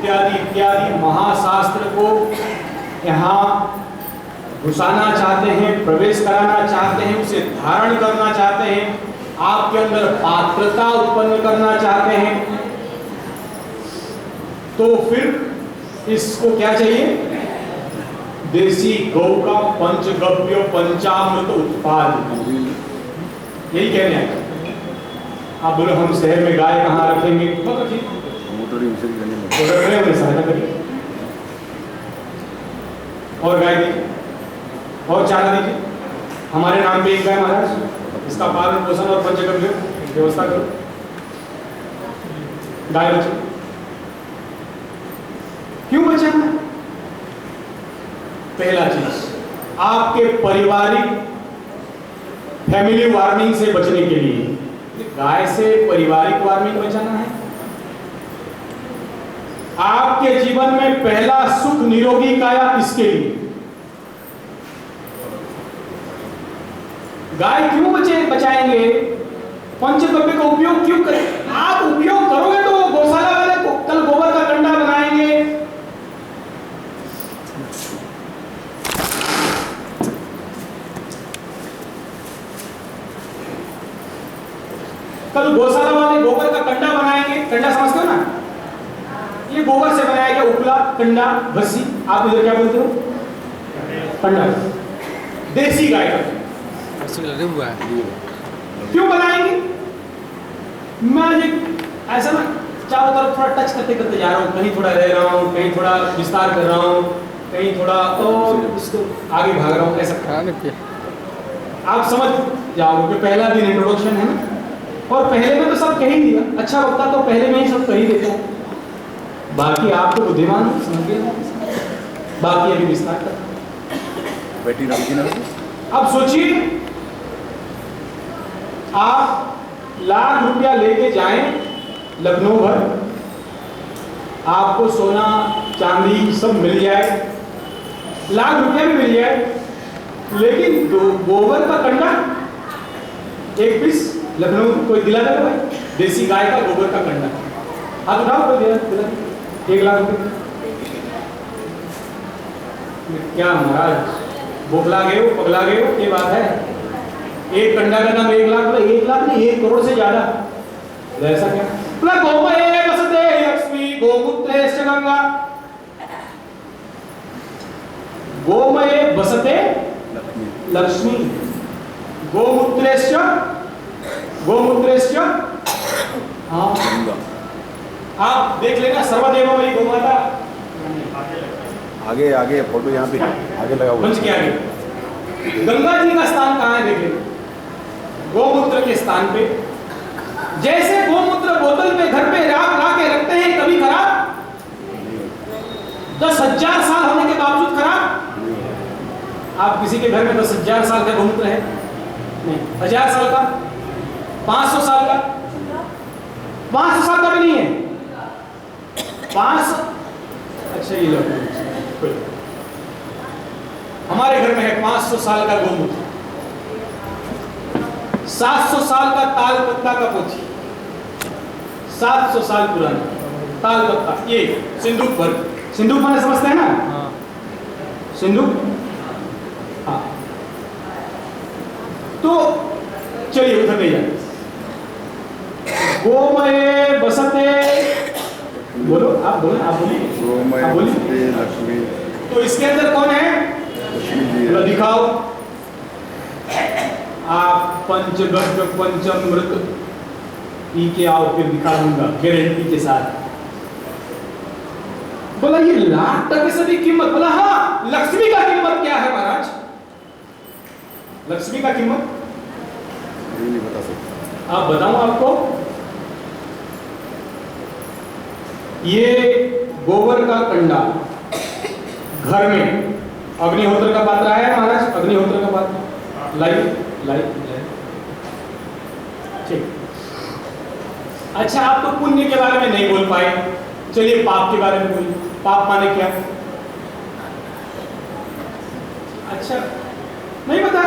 इत्यादि इत्यादि महाशास्त्र को यहाँ घुसाना चाहते हैं, प्रवेश कराना चाहते हैं, उसे धारण करना चाहते हैं, आपके अंदर पात्रता उत्पन्न करना चाहते हैं, तो फिर इसको क्या चाहिए? देसी गौ का पंचगव्य पंचामृत उत्पाद। यही कहने आए। आप बोलो हम शहर में गाय कहाँ रखेंगे? और गाय दीजिए, और चारा दीजिए, हमारे नाम पे एक गाय महाराज, इसका पालन पोषण और पंचगव्य व्यवस्था करो। गाय बचे क्यों बचाना? पहला चीज, आपके पारिवारिक फैमिली वार्मिंग से बचने के लिए। गाय से पारिवारिक वार्मिंग बचाना है। आपके जीवन में पहला सुख निरोगी काया इसके लिए। गाय क्यों बचाएंगे? पंचगव्य का उपयोग क्यों करें? आप उपयोग करोगे तो गौशाला वाले कल गोबर का कंडा बनाएंगे, कल गौशाला वाले गोबर का कंडा बनाएंगे। कंडा समझते हो ना? ये गोबर से बनाया गया उपला, कंडा, भस्सी, आप इधर क्या बोलते हो? कंडा। देसी गाय का लगे हुआ है। क्यों बनाएंगे? मैं ये ऐसा ना चारों तरफ थोड़ा टच करते करते जा रहा हूँ, कहीं थोड़ा रह रहा हूँ, कहीं थोड़ा विस्तार कर रहा हूँ, कहीं थोड़ा और इसको आगे भाग रहा हूँ, ऐसा आप समझ जाओगे कि पहला दिन इंट्रोडक्शन है ना। और पहले में तो सब कह ही दिया, अच्छा वक्ता तो पहले में ही सब कह ही देता हूँ, बाकी आप तो बुद्धिमान समझ गए, बाकी अभी विस्तार कर। बेटी रामजी ना, अब सोचिए, आप लाख रुपया लेके जाएं लखनऊ भर, आपको सोना चांदी सब मिल जाए, लाख रुपया भी मिल जाए, लेकिन गोबर का कंडा एक पीस लखनऊ कोई दिला देगा भाई? देसी गाय का गोबर का कंडा हाथ उठाओ, कोई दिला 1 लाख रुपये। क्या महाराज बोखला गए हो, पगला गए हो? ये बात है? एक कंडा का दाम 1 लाख, 1 लाख नहीं 1 करोड़ से ज्यादा। ऐसा क्या? गोमये बसते लक्ष्मी गोमूत्रेश्च गंगा। गोमये बसते लक्ष्मी गोमूत्रेश्च हाँ, आप देख लेना सर्वदेवमयी गोमाता। आगे आगे फोटो यहाँ पे आगे लगा हुआ मंच के आगे गंगा जी का स्थान कहाँ है? देख लेना, गोमूत्र के स्थान पे। जैसे गोमूत्र बोतल पे घर पे ला के रखते हैं, कभी खराब? 10,000 साल होने के बावजूद खराब? आप किसी के घर में 10,000 साल का गोमूत्र है? नहीं। 1000 साल का, 500 साल का, 500 साल का भी नहीं है। 500, अच्छा ये लो, हमारे घर में है 500 साल का गोमूत्र, 700 साल का ताल पत्ता का पोथी, 700 साल पुराना ताल पत्ता, ये सिंदूक भर। सिंदूक माने समझते हैं ना? हाँ। सिंदूक, हाँ। तो चलिए उधर नहीं जाए। गोमये बसते, बोलो आप, बोलो आप, बोलिए लक्ष्मी। तो इसके अंदर कौन है? तो दिखाओ आप, पंचगव्य पंचामृत पी के आओ, फिर दिखा दूंगा गारंटी के साथ। बोला ये लाख टके से भी कीमत? बोला हाँ। लक्ष्मी का कीमत क्या है महाराज? लक्ष्मी का कीमत नहीं बता सकता। आप बताऊं आपको? ये गोबर का कंडा घर में अग्निहोत्र का पात्र है महाराज, अग्निहोत्र का पात्र लाइव ठीक। अच्छा, आप तो पुण्य के बारे में नहीं बोल पाए, चलिए पाप के बारे में बोलिए। पाप माने क्या? अच्छा नहीं बता।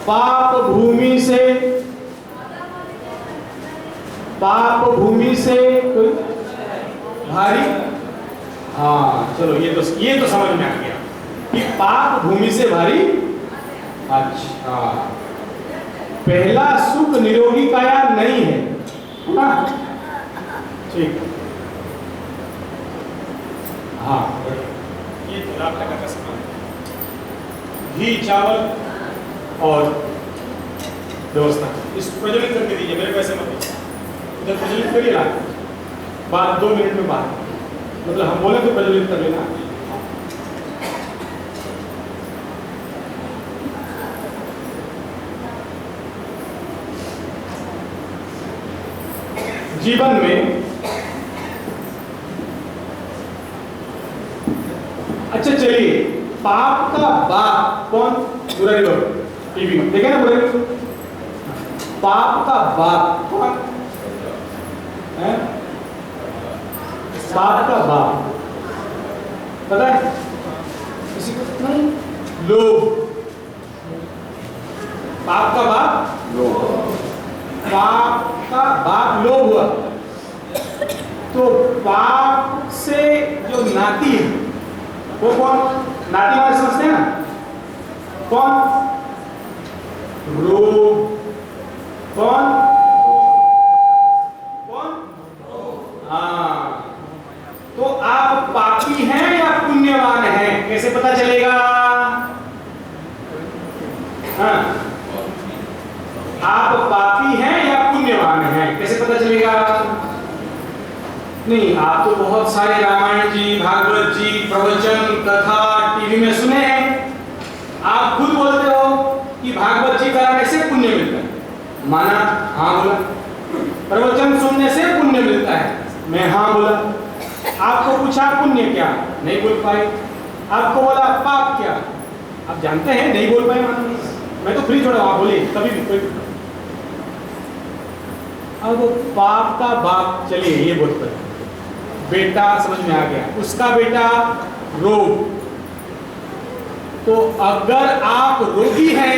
पाप भूमि से कोई भारी, हाँ चलो ये तो समझ में आ गया कि पाप भूमि से भारी। अच्छा, पहला सुख निरोगी काया नहीं है ना, ठीक। हाँ, ये तो लाभ टका का सामान, घी चावल और व्यवस्था, इस प्रज्वलित करके दीजिए, मेरे पैसे मत दीजिए, उधर प्रज्वलित करिए ना, बात 2 मिनट में बात, मतलब हम बोले तो प्रज्वलित कर लेना। जीवन में अच्छा चलिए, पाप का बाप कौन? बुराई लोग, टीवी देखे ना बुराई। पाप का बाप कौन है? पाप का बाप पता है किसी को? नहीं। लोभ। पाप का बाप लोभ, पाप का बाप लोभ हुआ, तो पाप से जो नाती है वो कौन? नाती वाले समझते हैं ना, कौन? रोग। कौन? कौन? हाँ, तो आप पापी हैं या पुण्यवान हैं, कैसे पता चलेगा? हाँ, आप पापी हैं या पुण्यवान हैं, कैसे पता चलेगा? नहीं, आप तो बहुत सारे रामायण जी, भागवत जी, प्रवचन, कथा टीवी में सुने हैं, आप खुद बोलते हो कि भागवत जी कराने से पुण्य मिलता है, माना? हाँ बोला। प्रवचन सुनने से पुण्य मिलता है, मैं हाँ बोला। आपको पूछा पुण्य क्या, नहीं बोल पाए। आपको बोला पाप क्या, आप जानते हैं नहीं बोल पाए, मैं तो फ्री छोड़ा, आप बोले कभी भी कोई। अब पाप का बाप, चलिए ये बोलते हैं, बेटा समझ में आ गया, उसका बेटा रोग। तो अगर आप रोगी हैं,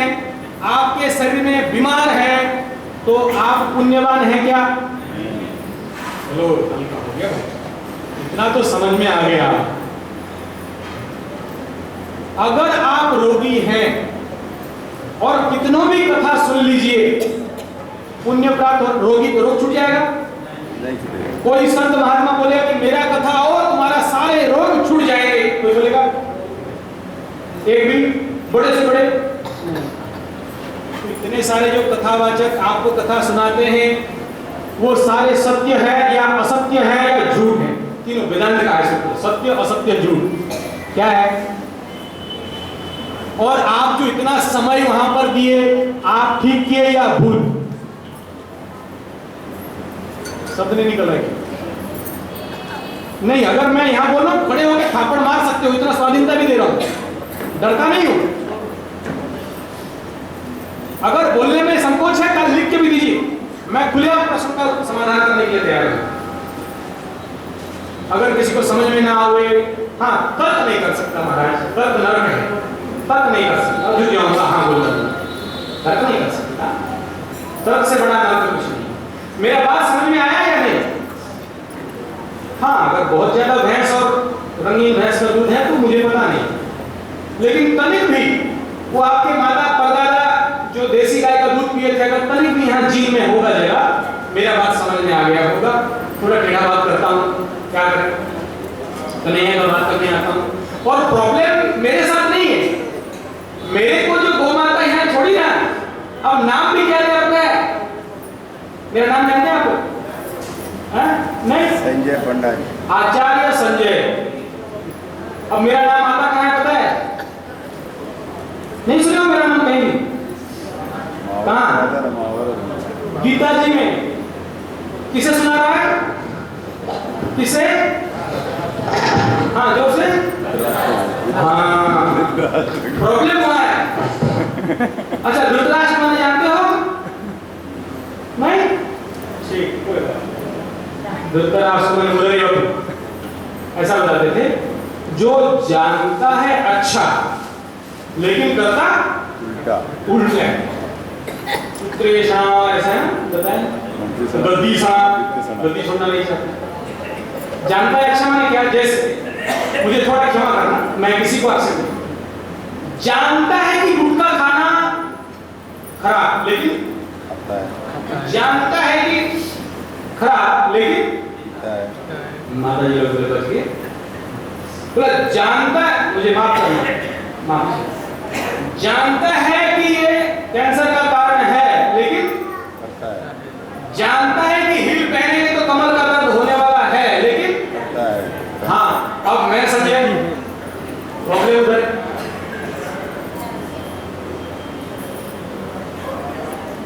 आपके शरीर में बीमार है, तो आप पुण्यवान हैं क्या? चलो हल्का हो गया, इतना तो समझ में आ गया। अगर आप रोगी हैं और कितनों भी कथा सुन लीजिए, पुण्य प्राप्त हो, रोगी तो रोग छूट जाएगा? नहीं छूटेगा। कोई संत महात्मा बोले कि मेरा कथा हो तुम्हारा सारे रोग छूट जाएंगे, कोई बोलेगा? एक भी बड़े से बड़े, तो इतने सारे जो कथावाचक आपको कथा सुनाते हैं, वो सारे सत्य है या असत्य है या झूठ है? तीनों वेदांत का है, सत्य असत्य झूठ क्या है? और आप जो इतना समय वहां पर दिए, आप ठीक किए या भूल? शब्द नहीं निकल रहा नहीं। अगर मैं यहां बोल रहा हूं, खड़े होकर थापड़ मार सकते हो, इतना स्वाधीनता भी दे रहा हूं, डरता नहीं हूं। अगर बोलने में संकोच है, कल लिख के भी दीजिए, मैं खुले प्रश्न का समाधान करने के लिए तैयार हूं। अगर किसी को समझ में ना आवे, हाँ तर्क नहीं कर सकता महाराज, तर्क नरक है, तर्क नहीं कर सकता, झूठ जाऊंगा, हाँ बोल रहा हूं, तर्क नहीं कर सकता, तर्क से बड़ा नरक कुछ नहीं। मेरा बात समझ में आया या नहीं? हाँ, अगर बहुत ज्यादा भैंस और रंगीन भैंस का दूध है तो मुझे पता नहीं, लेकिन तनिक भी वो आपके माता परदादा जो देसी गाय का दूध पिए थे, अगर तनिक भी यहाँ जीन में होगा जगह, मेरा बात समझ में आ गया होगा। थोड़ा टेढ़ा बात करता हूँ, क्या करें, कन्हैया का बात करने आता हूँ। और प्रॉब्लम मेरे साथ नहीं है, मेरे को जो गौ माता यहाँ छोड़ी ना, अब नाम भी क्या करता है? मेरा नाम जानते हैं आपको? नहीं, संजय पंडा, आचार्य संजय। अब मेरा नाम आता कहाँ है पता है? नहीं सुना मेरा नाम कहीं भी? कहाँ? गीता जी में। किसे सुना रहा है? किसे? हाँ जोर से। हाँ, प्रॉब्लम हुआ है। अच्छा, धृतराष्ट्र माने जानते हो? नहीं? ठीक, कोई बात नहीं। धृतराष्ट्र माने बुराई होती, ऐसा बताते थे, जो जानता है अच्छा लेकिन करता उल्टा है। ऐसा है, बताएं? गद्दी छोड़ना नहीं चाहते। जानता है अच्छा माने क्या? जैसे मुझे थोड़ा क्षमा करना, मैं किसी को आक्षेप नहीं, जानता है कि गुटखा खाना खराब, लेकिन जानता है कि खराब, लेकिन माता जी लोग बच गए। बोला जानता है, मुझे माफ करना, माफ, जानता है कि ये कैंसर का कारण है, लेकिन जानता है कि हिल पहनेंगे तो कमर का दर्द होने वाला है, लेकिन हाँ, अब मैं समझे उधर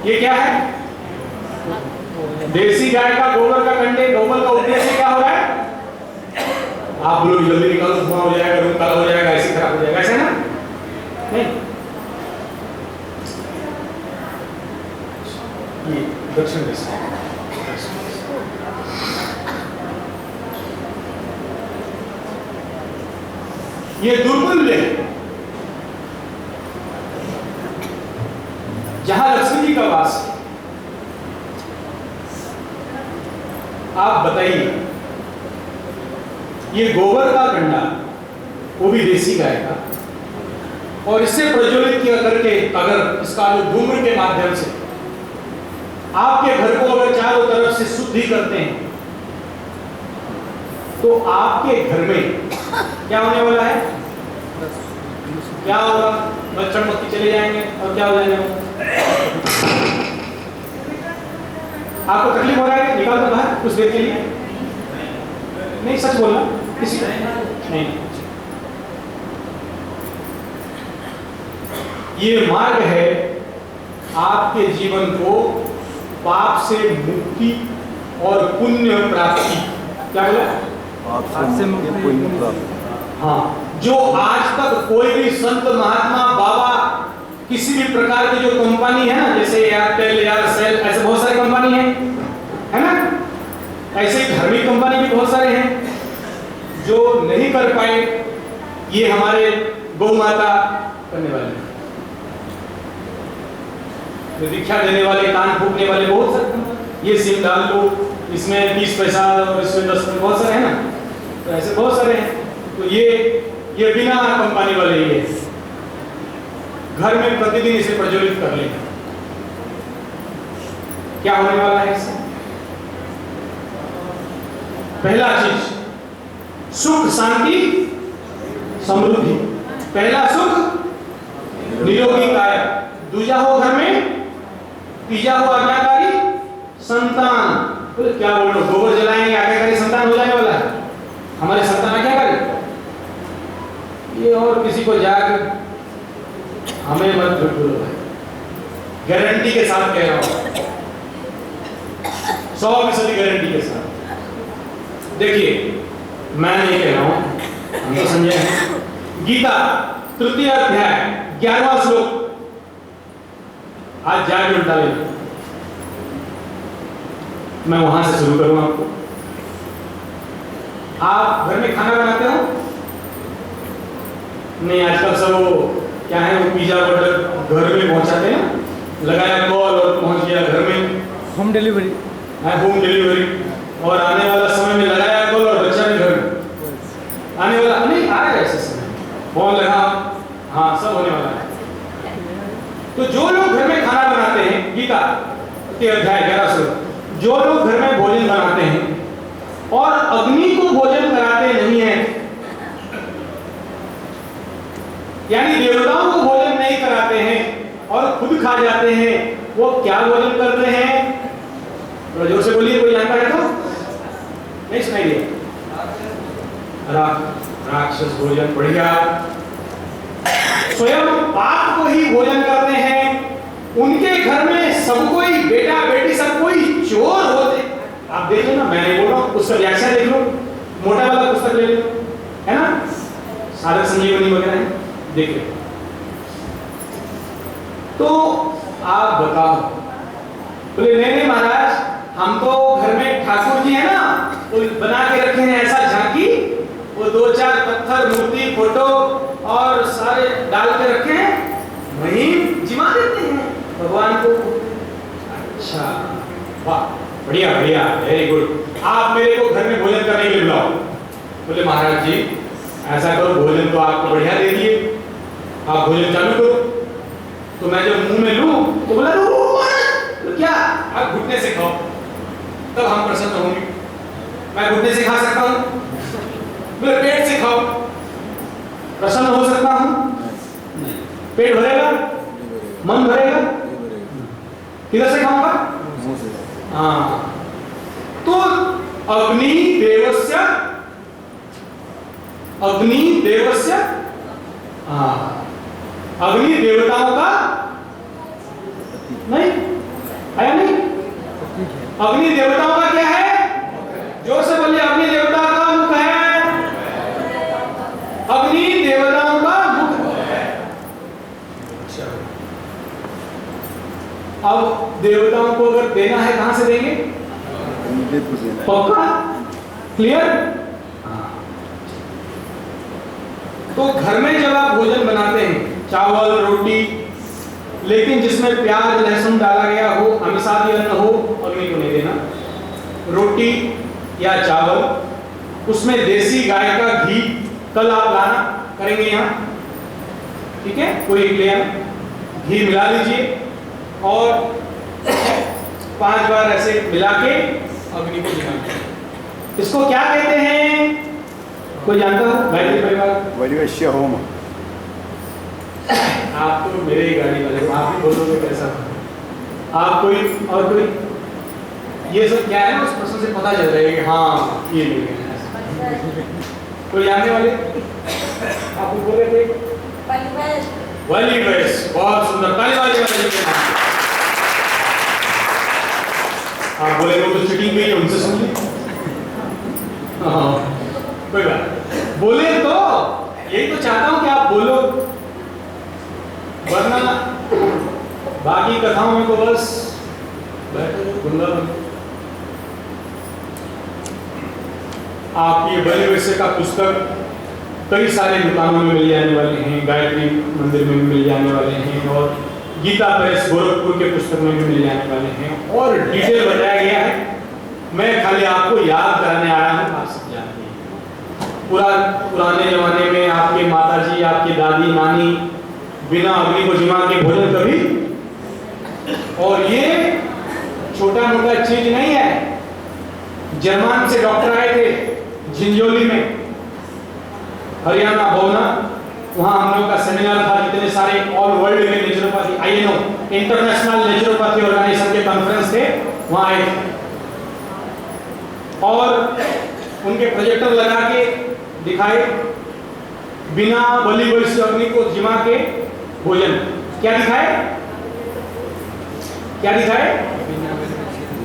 ये क्या है? देसी गाय का गोबर का कंडे, गोबर का उद्देश्य क्या हो रहा है? आप लोग जल्दी निकालो, धुआं हो जाएगा, रूम काला हो जाएगा, ऐसे खराब हो जाएगा, ऐसे ना? नहीं, ये दक्षिण दिशा, ये दुर्मूल्य है। जहां लक्ष्मी जी का वास है, आप बताइए, ये गोबर का कंडा, वो भी देसी गाय का, और इससे प्रज्वलित किया करके अगर इसका जो धूम्र के माध्यम से आपके घर को अगर चारों तरफ से शुद्धि करते हैं, तो आपके घर में क्या होने वाला है? क्या होगा? मच्छर मक्खी चले जाएंगे और क्या हो जाएगा? आपको तकलीफ हो रहा है? निकाल दो बाहर कुछ देर के लिए। नहीं, सच बोलना, किसी को नहीं। ये मार्ग है आपके जीवन को पाप से मुक्ति और पुण्य प्राप्ति। क्या बोला? पाप से मुक्ति, पुण्य प्राप्ति। हाँ, जो आज तक कोई भी संत महात्मा बाबा किसी भी प्रकार की जो कंपनी है ना, जैसे एयरटेल, एयरसेल, ऐसे बहुत सारी कंपनी है ना, ऐसे धार्मिक कंपनी भी बहुत सारे हैं, जो नहीं कर पाए, ये हमारे गौ माता करने वाले, दीक्षा देने वाले, कान फूकने वाले बहुत सारे, ये सिम डाल लो, इसमें 20 पैसा और इसमें 10 पैसा, बहुत सारे हैं ना, तो ऐसे बहुत सारे हैं। तो ये बिना कंपनी वाले ही है, घर में प्रतिदिन इसे प्रज्वलित कर लें। क्या होने वाला है इससे? पहला चीज सुख, शांति, समृद्धि। पहला सुख निरोगी काया, दूजा हो घर में, तीजा हो आज्ञाकारी संतान। तो क्या बोल रहे हो? गोबर जलाएंगे आज्ञाकारी संतान हो जाने वाला है, हमारे संतान आज्ञाकारी। ये और किसी को जाकर हमें मत बोलो भाई, गारंटी के साथ कह रहा हूं, 100% गारंटी के साथ। देखिए, मैं नहीं कह रहा हूं, हम तो समझे हैं। गीता तृतीय अध्याय 11वां श्लोक, आज जाके उल्टा लेना, मैं वहां से शुरू करूंगा आपको। आप घर में खाना बनाते हो? नहीं, आजकल सब वो क्या है, वो पिज्जा बर्गर घर में पहुंचाते हैं, लगाया कॉल और पहुंच गया घर में, होम डिलीवरी है, होम डिलीवरी। और आने वाला समय में लगाया कॉल और बच्चा भी घर में, आने वाला नहीं आएगा ऐसे समय, फोन लगा, हाँ सब होने वाला है। तो जो लोग घर में खाना बनाते हैं, गीता के अध्याय 11 श्लोक, जो लोग घर में भोजन बनाते हैं और अग्नि को भोजन कराते नहीं है, यानी देवताओं को भोजन नहीं कराते हैं और खुद खा जाते हैं, वो क्या भोजन करते हैं? थोड़ा जोर से बोलिए, कोई जानता है तो? नहीं सुनाई दिया? राक्षस भोजन, बढ़िया। स्वयं पाप को ही भोजन करते हैं, उनके घर में सब कोई बेटा बेटी सब कोई चोर होते। आप देख लो ना, मैं नहीं बोल रहा हूं, उसका व्याख्या देख लो, मोटा वाला पुस्तक ले लो, है ना, साधक संजीवनी वगैरह है, देख लो। तो आप बताओ, बोले नहीं महाराज, हम तो घर में ठाकुर जी है ना, तो बना के रखे हैं ऐसा झांकी, वो 2-4 पत्थर, मूर्ति, फोटो और सारे डाल के रखे हैं, वहीं जिमा देते हैं भगवान को। अच्छा, वाह, बढ़िया बढ़िया, वेरी गुड। आप मेरे को घर में भोजन करने के लिए बुलाओ, बोले महाराज जी ऐसा करो, भोजन तो आपको बढ़िया दे दिए, आप भोजन चालू करो। तो मैं जब मुंह में लूं तो बोला तो क्या, आप घुटने से खाओ तब हम प्रसन्न होंगे। मैं घुटने से खा सकता हूँ? बोले पेट से खाओ, प्रसन्न हो सकता हूँ? पेट भरेगा, मन भरेगा, किधर से खाऊंगा? हाँ, तो अग्नि देवस्य अग्नि देवताओं का नहीं आया, नहीं अग्नि देवताओं का क्या है? जोर से बोलिए, अग्नि देवता का मुख है, अग्नि देवताओं का मुख है। अब देवताओं को अगर देना है कहां से देंगे? पक्का, क्लियर? तो घर में जब आप भोजन बनाते हैं, चावल रोटी, लेकिन जिसमें प्याज लहसुन डाला गया हो, अमिसादी अन्न हो, अग्नि को नहीं देना। रोटी या चावल, उसमें देसी गाय का घी कल आप लाना करेंगे यहाँ, ठीक है? कोई ले आना, घी मिला लीजिए और 5 बार ऐसे मिला के अग्नि को जलाएं। इसको क्या कहते हैं? कोई जानता हो? गायत्री परिवार वैश्य होम। आप तो मेरे ही गाड़ी वाले, आप भी बोलोगे कैसा? आप कोई और कोई? ये सब क्या है, उस प्रश्न से पता चल रहा है कि हाँ ये मिल गया। कोई जानने वाले? आप बोले थे वली वैश्य, बहुत सुंदर, ताली वाले आप बोले वो तो चीटिंग गई, उनसे सुन ली। हाँ कोई बात, बोले तो यही तो चाहता हूं कि आप बोलो, वरना बाकी कथाओं में तो बस बैठो गुंडा बन। आप ये बलि वैश्य का पुस्तक कई सारे दुकानों में मिल जाने वाले हैं, गायत्री मंदिर में भी मिल जाने वाले हैं, और गीता प्रेस गोरखपुर के पुस्तक में भी मिल जाने वाले हैं, और डिटेल बताया गया है। मैं खाली आपको याद कराने आया हूँ, आप सब जानते हैं। पुराने जमाने में आपके माताजी, आपकी दादी नानी बिना अग्नि को जिमा के भोजन कभी, और ये छोटा मोटा चीज नहीं है। जर्मन से डॉक्टर आए थे झिंझोली में, हरियाणा बोना, वहां हम लोग का सेमिनार था, जितने सारे ऑल वर्ल्ड में naturopathy, INO international naturopathy organisation के कॉन्फ्रेंस थे, वहां आए थे, और उनके प्रोजेक्टर लगा के दिखाए बिना बलि वैश्य अग्नि को जिमा के भोजन। क्या दिखाए? क्या दिखाए?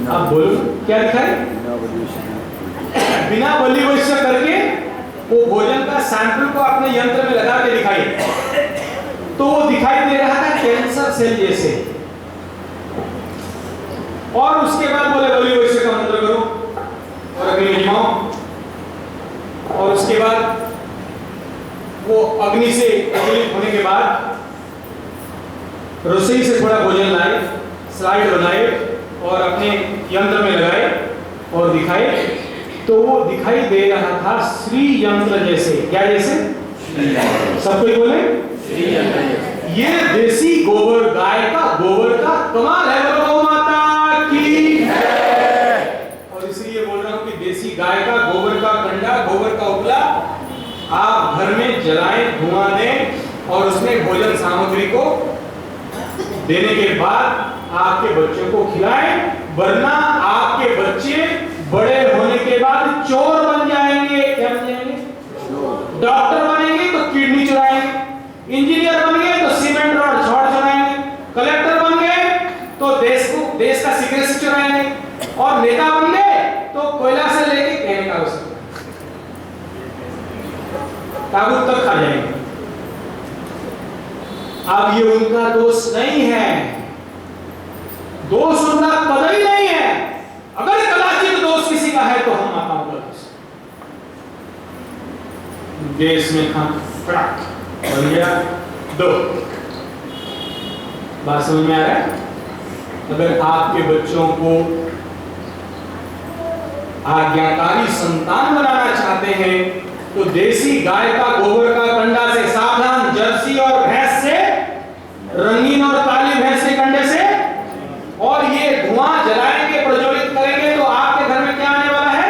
आप बोलो, क्या दिखाए? बिना बलि वैश्य करके वो भोजन का सैंपल को अपने यंत्र में लगा के दिखाई, तो वो दिखाई दे रहा था कैंसर सेल जैसे। और उसके बाद बोले बलि वैश्य का मंत्र करो और अग्नि में जिमाओ, और उसके बाद वो अग्नि से प्रज्वलित होने के बाद रसोई से थोड़ा भोजन लाए, स्लाइड बनाए और अपने यंत्र में लगाए और दिखाए, तो वो दिखाई दे रहा था श्री यंत्र जैसे। क्या जैसे? सब कोई बोले ये देसी गोबर, गाय का गोबर का कमाल है, बोलो गौ माता की है। और इसलिए बोल रहा हूं कि देसी गाय का गोबर का कंडा, गोबर का उपला आप घर में जलाएं, धुआं दें और उसमें भोजन सामग्री को देने के बाद आपके बच्चों को खिलाएं, वरना आपके बच्चे बड़े होने के बाद चोर बन जाएंगे। क्या बन जाएंगे? डॉक्टर बनेंगे तो किडनी चुराएंगे, इंजीनियर बन गए तो सीमेंट रोड छड़ चुराएंगे, कलेक्टर बन गए तो देश का सिक्रेसी चुराएंगे, और नेता बन गए तो कोयला से लेके कहने का ताबूत तक खा जाएंगे। अब ये उनका दोष नहीं है, दोष उनका कदर नहीं है। अगर कदाचित दोष किसी का है तो हम माताओं का दोष। देश में फटाक बन गया 2। बात समझ में आ रहा है? अगर आपके बच्चों को आज्ञाकारी संतान बनाना चाहते हैं तो देसी गाय का गोबर का कंडा से सावधान, जर्सी और भैंस से, रंगीन और काली भैंस के कंडे से, और ये धुआं जलाएंगे, प्रज्वलित करेंगे तो आपके घर में क्या आने वाला है?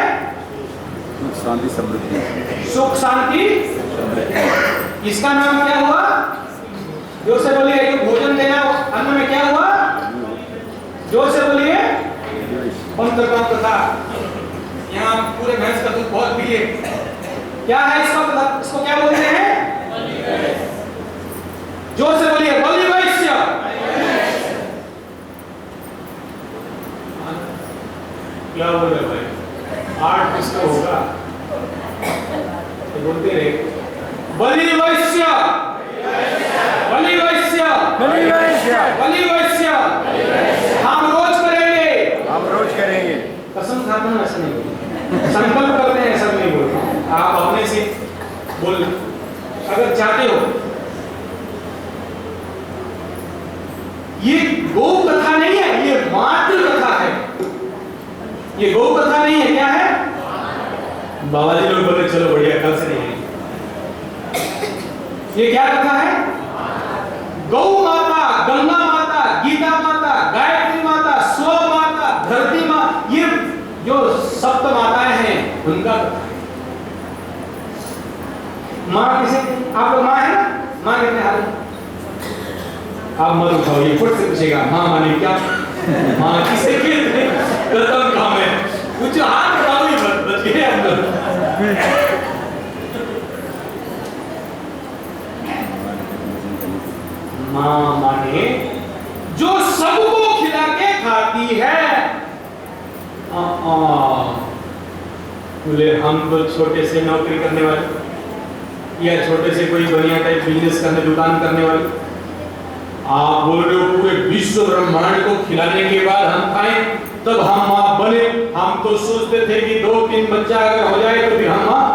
सुख शांति समृद्धि। सुख शांति। इसका नाम क्या हुआ? जोर से बोलिए। जो भोजन देना अन्न में क्या हुआ? जोर से बोलिए। कौन करता? यहाँ पूरे भैंस का दूध बहुत पिए। क्या है इसका मतलब? इसको क्या बोलते हैं? जोर से बोलिए। बलि वैश्य। क्या बोल रहे भाई? 8 किसका होगा? तो बोलते रहे। बलि वैश्य, बलि वैश्य, बलि वैश्य, बलि वैश्य। हम रोज करेंगे, हम रोज करेंगे। कसम खाते हैं ऐसा नहीं बोलते, संकल्प करते हैं ऐसा नहीं बोलते। आप अपने से बोल, अगर चाहते हो। ये गौ कथा नहीं है, ये मातृ कथा है। ये गौ कथा नहीं है, क्या है? बाबा जी लोग बोले चलो बढ़िया, कल से नहीं है। ये क्या कथा है? गौ माता, गंगा माता, गीता माता, गायत्री माता, स्व माता, धरती माँ, ये जो सप्त माताएं हैं उनका माँ किसे? आप लोग माँ है ना? माँ कितने हाथ? आप मत उठाओ, ये फुट से पूछेगा माँ माने क्या? माँ किसे कहते? खत्म काम है। कुछ हाथ उठाओ ही मत, बच गए अंदर। माँ माने जो सबको खिला के खाती है। बोले हम तो छोटे से नौकरी करने वाले या छोटे से कोई बढ़िया टाइप बिजनेस करने, दुकान करने वाले, आप बोल रहे हो पूरे विश्व ब्रह्मांड को खिलाने के बाद हम खाएं तब हम माँ बने। हम तो सोचते थे कि 2-3 बच्चा अगर हो जाए तो फिर हम माँ,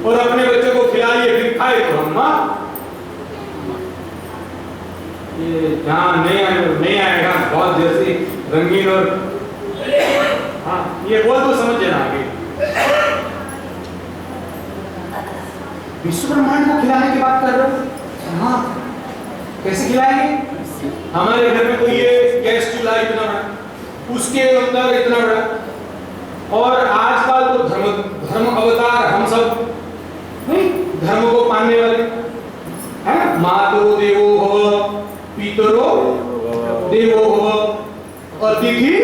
और अपने बच्चे को खिलाइए फिर खाए तो हम माँ। ये जहाँ नहीं आएगा बहुत जैसे रंगीन और हाँ, ये बोल तो समझ जाना आगे। विश्व ब्रह्मांड को खिलाने की बात कर रहे हो? हाँ, कैसे खिलाएंगे? हमारे घर में तो ये गैस चूल्हा इतना बड़ा, उसके अंदर इतना बड़ा, और आजकल तो धर्म अवतार हम सब नहीं, धर्म को मानने वाले है ना। मातरो देवो भव, पितरो देवो भव, अतिथि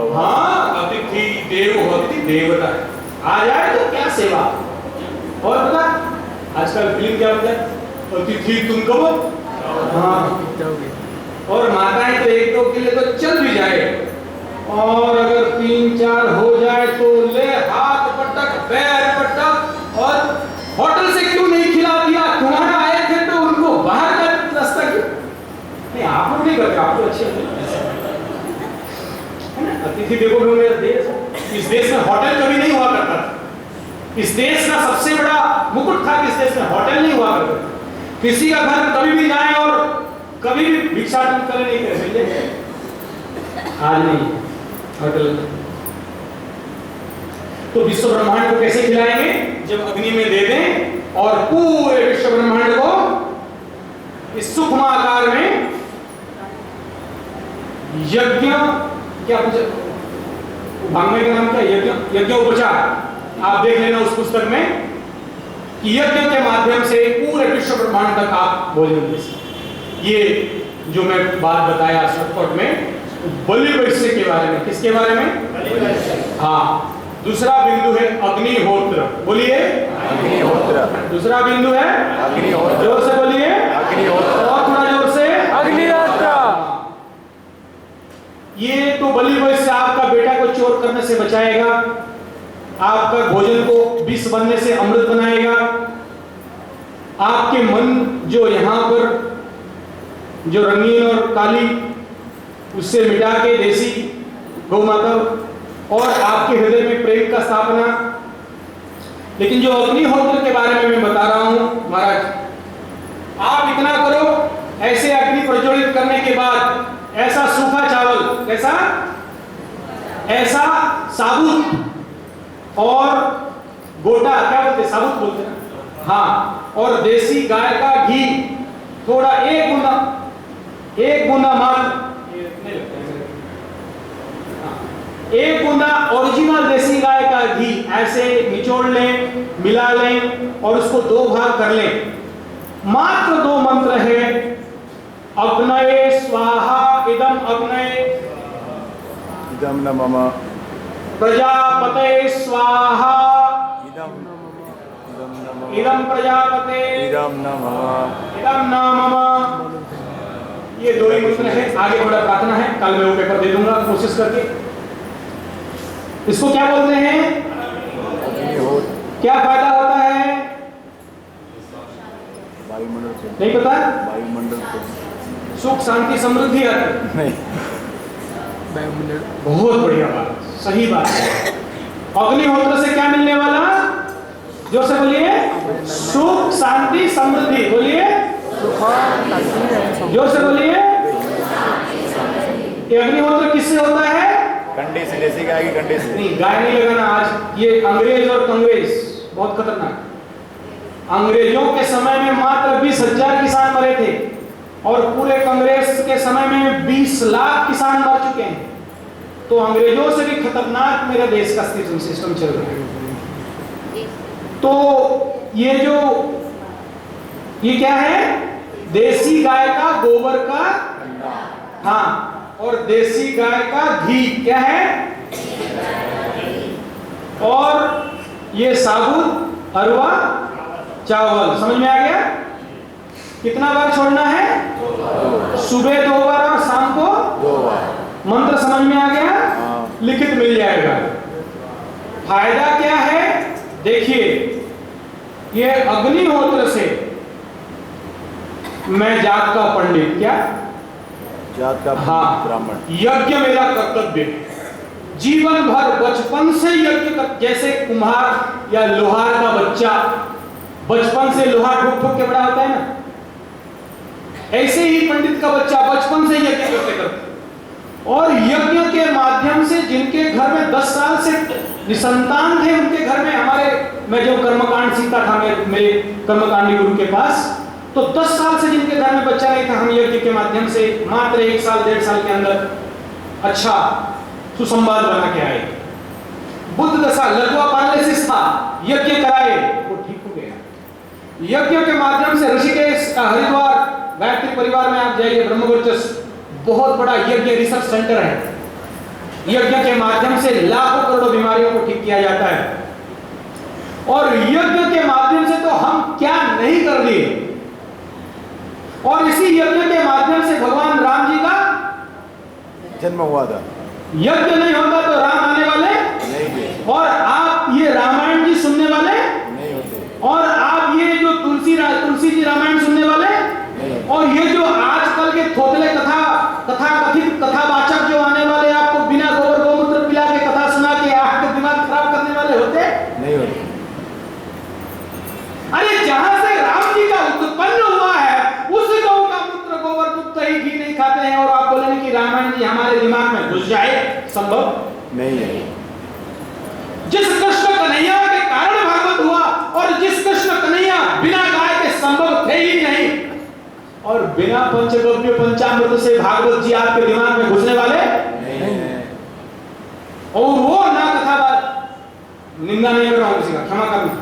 हाँ, अतिथि देवो भव, अतिथि देवता है। आ जाए तो क्या सेवा। और पता आजकल फिल्म क्या होता है? अतिथि तुम कब? हाँ, और माताएं तो 1-2 के लिए तो चल भी जाए, और अगर 3-4 हो जाए तो ले हाथ पटक, पैर पटक, और होटल से क्यों नहीं खिला दिया? तुम्हारा आए थे तो उनको बाहर का रास्ता क्यों? नहीं, आप लोग नहीं करते, आप तो अच्छे है ना। अतिथि देखो मेरे देश, इस देश में होटल कभी नहीं हुआ करता था। इस देश का सबसे बड़ा मुकुट था कि इस देश में होटल नहीं हुआ करता। किसी का घर कभी भी जाए और कभी भी भिक्षाटन करे नहीं कर सकते। आज नहीं होटल। तो विश्व ब्रह्मांड को कैसे खिलाएंगे? जब अग्नि में दे दें और पूरे विश्व ब्रह्मांड को इस सूक्ष्म आकार में यज्ञ, क्या भागने का नाम क्या? यज्ञ उपचार। आप देख लेना उस पुस्तक में कि यज्ञ के माध्यम से पूरे विश्व ब्रह्मांड तक आप भोजन दे सकते। ये जो मैं बात बताया शॉर्टकट में बलि वैश्य के बारे में। किसके बारे में? हाँ। दूसरा बिंदु है अग्निहोत्र। बोलिए अग्निहोत्र। दूसरा बिंदु है अग्निहोत्र। जोर से बोलिए अग्निहोत्र। और थोड़ा जोर से अग्निहोत्र। ये तो बलि वैश्य आपका बेटा को चोर करने से बचाएगा, आपका भोजन को विष बनने से अमृत बनाएगा, आपके मन जो यहाँ पर जो रंगीन और काली उससे मिटा के देसी गौ माता, और आपके हृदय में प्रेम का स्थापना। लेकिन जो अग्निहोत्र के बारे में मैं बता रहा हूं महाराज, आप इतना करो, ऐसे अग्नि प्रज्वलित करने के बाद ऐसा सूखा चावल, कैसा ऐसा साबुत और गोटा, क्या बोलते हैं, साबुत बोलते हैं ना, हाँ, और देसी गाय का घी थोड़ा एक बूंदा मात्र, एक बूंदा ओरिजिनल देसी गाय का घी ऐसे निचोड़ लें, मिला लें और उसको 2 भाग कर लें। मात्र 2 मंत्र है, अग्नये स्वाहा इदम अग्नये, इदम न मम, प्रजापते स्वाहा इदम न मम, इदम प्रजापते इदम न मम, इदम न मम। ये 2 ही मंत्र है, आगे बड़ा प्रार्थना है, कल मैं वो पेपर दे दूंगा कोशिश करके। इसको क्या बोलते हैं? अग्निहोत्र, क्या फायदा होता है? वायुमंडल से, नहीं पता? वायुमंडल से सुख शांति समृद्धि आती। नहीं, बहुत बढ़िया बात, सही बात है। अग्निहोत्र से क्या मिलने वाला? जोर से बोलिए, सुख शांति समृद्धि, बोलिए, जोर से बोलिए। ये अग्निहोत्र किससे होता है? कंडे से, देसी गाय की कंडे से। नहीं, गाय नहीं लगाना आज, ये अंग्रेज और कांग्रेस बहुत खतरनाक। अंग्रेजों के समय में मात्र 20,000 किसान मरे थे और पूरे कांग्रेस के समय में 20 लाख किसान मर चुके हैं। तो अंग्रेजों से भी खतरनाक मेरा देश का सिस्टम चल रहा है। तो ये क्या है? देसी गाय का गोबर का, हाँ, और देसी गाय का घी, क्या है? और ये साबुत अरवा चावल, समझ में आ गया? कितना बार छोड़ना है? सुबह 2 बार और शाम को 2 बार। मंत्र समझ में आ गया? हाँ। लिखित मिल जाएगा। फायदा क्या है? देखिए, ये अग्निहोत्र से मैं जात का पंडित, क्या जात का हाँ, ब्राह्मण, यज्ञ मेरा कर्तव्य, जीवन भर बचपन से यज्ञ कर, जैसे कुम्हार या लोहार का बच्चा बचपन से लोहा ठोक ठोक के बड़ा होता है ना, ऐसे ही पंडित का बच्चा बचपन से यज्ञ करते करते, और यज्ञ के माध्यम से जिनके घर में 10 साल से निसंतान थे, उनके घर में मैं जो कर्मकांड सीखता था मेरे कर्मकांडी गुरु के पास, तो 10 साल से जिनके घर में बच्चा नहीं था, हम यज्ञ के माध्यम से मात्र 1 साल 1.5 साल के अंदर अच्छा सुसंवाद बना के आए। बुद्ध दशा लघुआ पैरालिसिस था, यज्ञ कराए, वो ठीक हो गया। यज्ञ के माध्यम से ऋषिकेश, हरिद्वार, गायत्री परिवार में आप जाइए, ब्रह्मवर्चस्व बहुत बड़ा यज्ञ रिसर्च सेंटर है। यज्ञ के माध्यम से लाखों करोड़ों बीमारियों को ठीक किया जाता है। और यज्ञ के माध्यम से तो हम क्या नहीं कर दिए, और इसी यज्ञ के माध्यम से भगवान राम जी का जन्म हुआ था। यज्ञ नहीं होता तो राम आने वाले नहीं थे, और आप ये रामायण जी सुनने वाले नहीं होते, और आप ये जो तुलसी जी रामायण सुनने वाले, और ये जो आजकल के थोतले कथित कथावाचक जो आने वाले, आपको बिना गोबर गोमूत्र पिला के कथा सुना के आपके दिमाग खराब करने वाले होते नहीं होते। अरे जहां से राम जी का उत्पन्न हुआ है, उस गौ का मूत्र गोबर दूध दही घी नहीं खाते हैं, और आप बोलेंगे कि रामायण जी हमारे दिमाग में घुस जाए, संभव नहीं है। जिस कृष्ण कन्हैया के कारण भागवत हुआ, और जिस कृष्ण कन्हैया बिना गाय के संभव थे ही नहीं, और बिना पंचगव्य पंचामृत से भागवत जी आपके दिमाग में घुसने वाले नहीं है। और वो ना कथा, निंदा नहीं कर रहा हूं किसी का, क्षमा करना,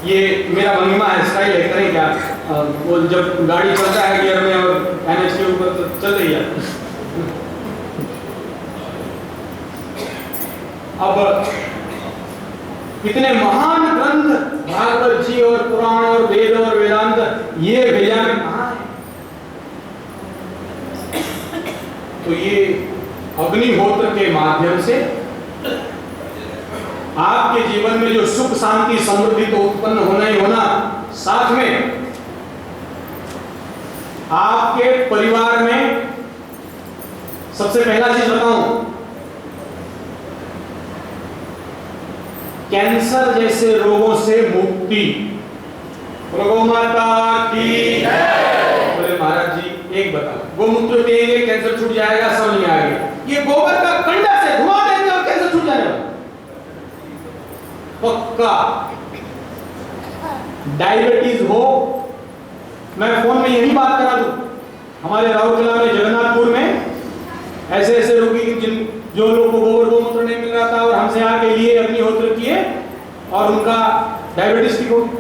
ये मेरा भंगिमा है, स्टाइल है, करें क्या? वो जब गाड़ी चलता है गियर में और एनएच के ऊपर तो चल रही है। अब इतने महान ग्रंथ भागवत जी और पुराण और वेद और वेदांत, ये भेजा में कहां है? तो ये अग्निहोत्र के माध्यम से आपके जीवन में जो सुख शांति समृद्धि तो उत्पन्न होना ही होना, साथ में आपके परिवार में, सबसे पहला चीज बताऊं, कैंसर जैसे रोगों से मुक्ति। गौ माता की जय। बोले महाराज जी एक बताओ, गोमूत्र पिएंगे कैंसर छूट जाएगा, समझ में आएगा? ये गोबर का कंडा से घुमा देंगे और कैंसर छूट जाएगा पक्का। डायबिटीज हो, मैं फोन में यही बात करा दूं, हमारे राउरकेला में जगन्नाथपुर में ऐसे ऐसे रोगी जिन जो लोग को गोबर गोमूत्र नहीं मिल रहा था और हमसे आके लिए अग्निहोत्र किए और उनका डायबिटीज ठीक हो गया।